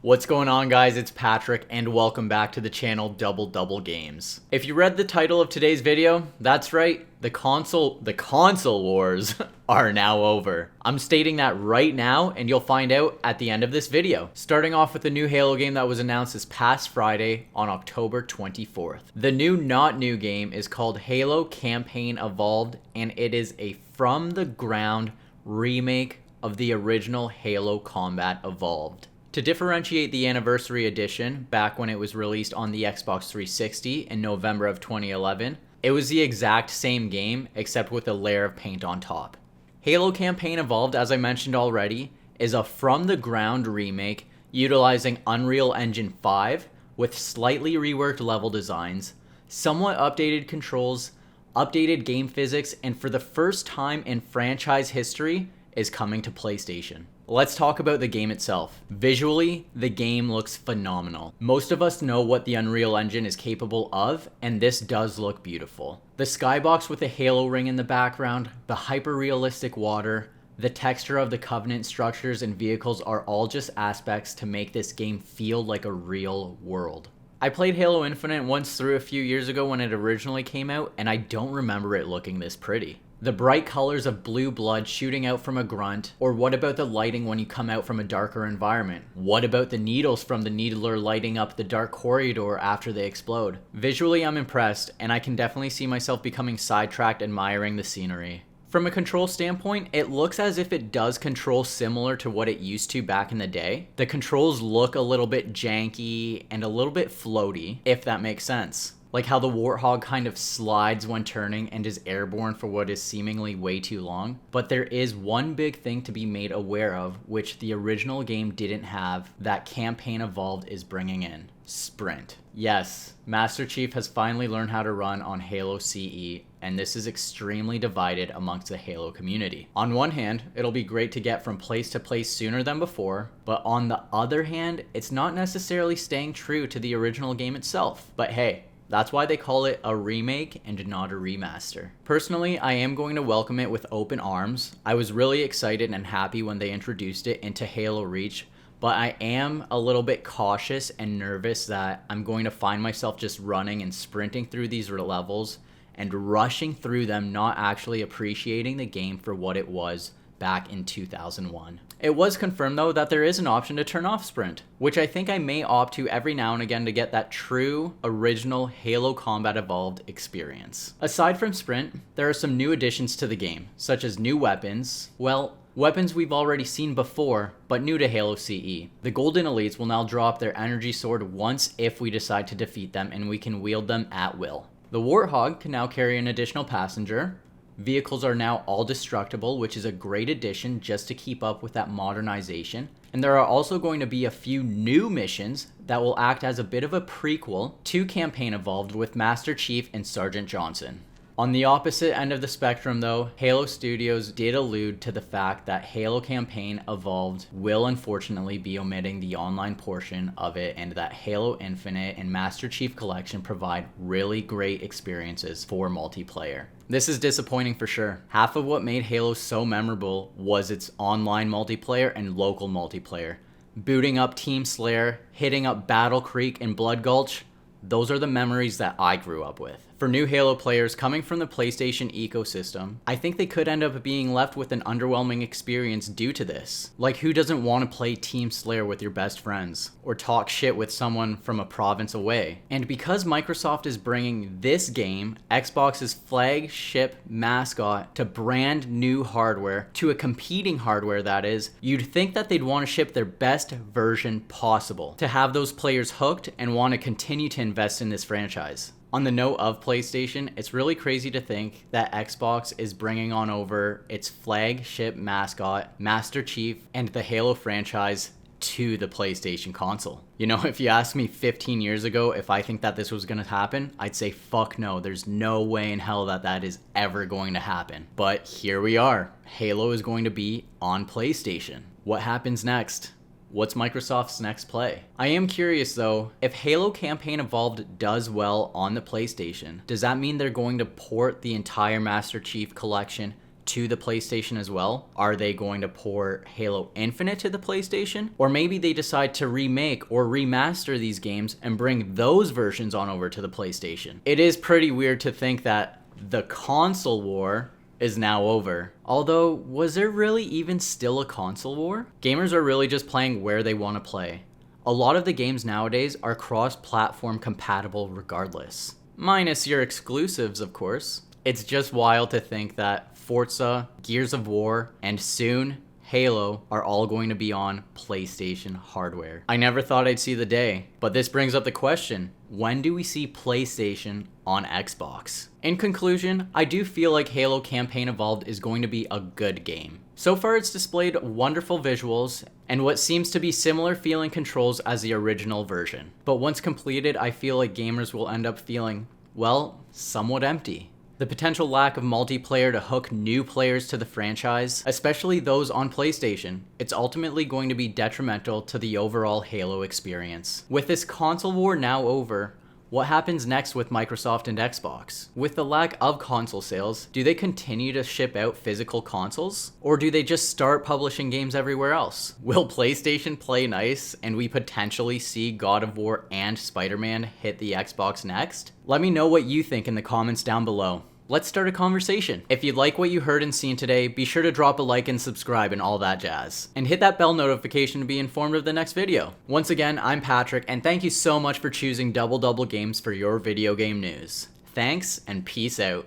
What's going on, guys? It's Patrick and welcome back to the channel Double Double Games. If you read the title of today's video, that's right, the console wars are now over. I'm stating that right now and you'll find out at the end of this video. Starting off with the new Halo game that was announced this past Friday on October 24th. The new not new game is called Halo Campaign Evolved, and it is a from the ground remake of the original Halo Combat Evolved. To differentiate the Anniversary Edition, back when it was released on the Xbox 360 in November of 2011, it was the exact same game except with a layer of paint on top. Halo Campaign Evolved, as I mentioned already, is a from-the-ground remake utilizing Unreal Engine 5 with slightly reworked level designs, somewhat updated controls, updated game physics, and for the first time in franchise history, is coming to PlayStation. Let's talk about the game itself. Visually, the game looks phenomenal. Most of us know what the Unreal Engine is capable of, and this does look beautiful. The skybox with the Halo ring in the background, the hyper-realistic water, the texture of the Covenant structures and vehicles are all just aspects to make this game feel like a real world. I played Halo Infinite once through a few years ago when it originally came out, and I don't remember it looking this pretty. The bright colors of blue blood shooting out from a grunt, or what about the lighting when you come out from a darker environment? What about the needles from the needler lighting up the dark corridor after they explode? Visually, I'm impressed, and I can definitely see myself becoming sidetracked admiring the scenery. From a control standpoint, it looks as if it does control similar to what it used to back in the day. The controls look a little bit janky and a little bit floaty, if that makes sense. Like how the Warthog kind of slides when turning and is airborne for what is seemingly way too long. But there is one big thing to be made aware of, which the original game didn't have, that Campaign Evolved is bringing in. Sprint. Yes, Master Chief has finally learned how to run on Halo CE, and this is extremely divided amongst the Halo community. On one hand, it'll be great to get from place to place sooner than before, but on the other hand, it's not necessarily staying true to the original game itself. But hey, that's why they call it a remake and not a remaster. Personally, I am going to welcome it with open arms. I was really excited and happy when they introduced it into Halo Reach, but I am a little bit cautious and nervous that I'm going to find myself just running and sprinting through these levels and rushing through them, not actually appreciating the game for what it was back in 2001. It was confirmed though that there is an option to turn off sprint, which I think I may opt to every now and again to get that true original Halo Combat Evolved experience. Aside from sprint, there are some new additions to the game, such as new weapons. Well, weapons we've already seen before, but new to Halo CE. The Golden Elites will now drop their energy sword once if we decide to defeat them, and we can wield them at will. The Warthog can now carry an additional passenger. Vehicles are now all destructible, which is a great addition just to keep up with that modernization. And there are also going to be a few new missions that will act as a bit of a prequel to Campaign Evolved with Master Chief and Sergeant Johnson. On the opposite end of the spectrum though, Halo Studios did allude to the fact that Halo Campaign Evolved will unfortunately be omitting the online portion of it, and that Halo Infinite and Master Chief Collection provide really great experiences for multiplayer. This is disappointing for sure. Half of what made Halo so memorable was its online multiplayer and local multiplayer. Booting up Team Slayer, hitting up Battle Creek and Blood Gulch, those are the memories that I grew up with. For new Halo players coming from the PlayStation ecosystem, I think they could end up being left with an underwhelming experience due to this. Like, who doesn't want to play Team Slayer with your best friends, or talk shit with someone from a province away? And because Microsoft is bringing this game, Xbox's flagship mascot, to brand new hardware, to a competing hardware that is, you'd think that they'd want to ship their best version possible, to have those players hooked and want to continue to invest in this franchise. On the note of PlayStation, it's really crazy to think that Xbox is bringing on over its flagship mascot, Master Chief, and the Halo franchise to the PlayStation console. You know, if you asked me 15 years ago if I think that this was going to happen, I'd say fuck no, there's no way in hell that that is ever going to happen. But here we are. Halo is going to be on PlayStation. What happens next? What's Microsoft's next play? I am curious though, if Halo Campaign Evolved does well on the PlayStation, does that mean they're going to port the entire Master Chief Collection to the PlayStation as well? Are they going to port Halo Infinite to the PlayStation? Or maybe they decide to remake or remaster these games and bring those versions on over to the PlayStation. It is pretty weird to think that the console war is now over. Although, was there really even still a console war? Gamers are really just playing where they want to play. A lot of the games nowadays are cross-platform compatible regardless. Minus your exclusives, of course. It's just wild to think that Forza, Gears of War, and soon Halo are all going to be on PlayStation hardware. I never thought I'd see the day, but this brings up the question, when do we see PlayStation on Xbox? In conclusion, I do feel like Halo Campaign Evolved is going to be a good game. So far it's displayed wonderful visuals and what seems to be similar feeling controls as the original version. But once completed, I feel like gamers will end up feeling, well, somewhat empty. The potential lack of multiplayer to hook new players to the franchise, especially those on PlayStation, it's ultimately going to be detrimental to the overall Halo experience. With this console war now over, what happens next with Microsoft and Xbox? With the lack of console sales, do they continue to ship out physical consoles? Or do they just start publishing games everywhere else? Will PlayStation play nice and we potentially see God of War and Spider-Man hit the Xbox next? Let me know what you think in the comments down below. Let's start a conversation. If you like what you heard and seen today, be sure to drop a like and subscribe and all that jazz. And hit that bell notification to be informed of the next video. Once again, I'm Patrick, and thank you so much for choosing Double Double Games for your video game news. Thanks, and peace out.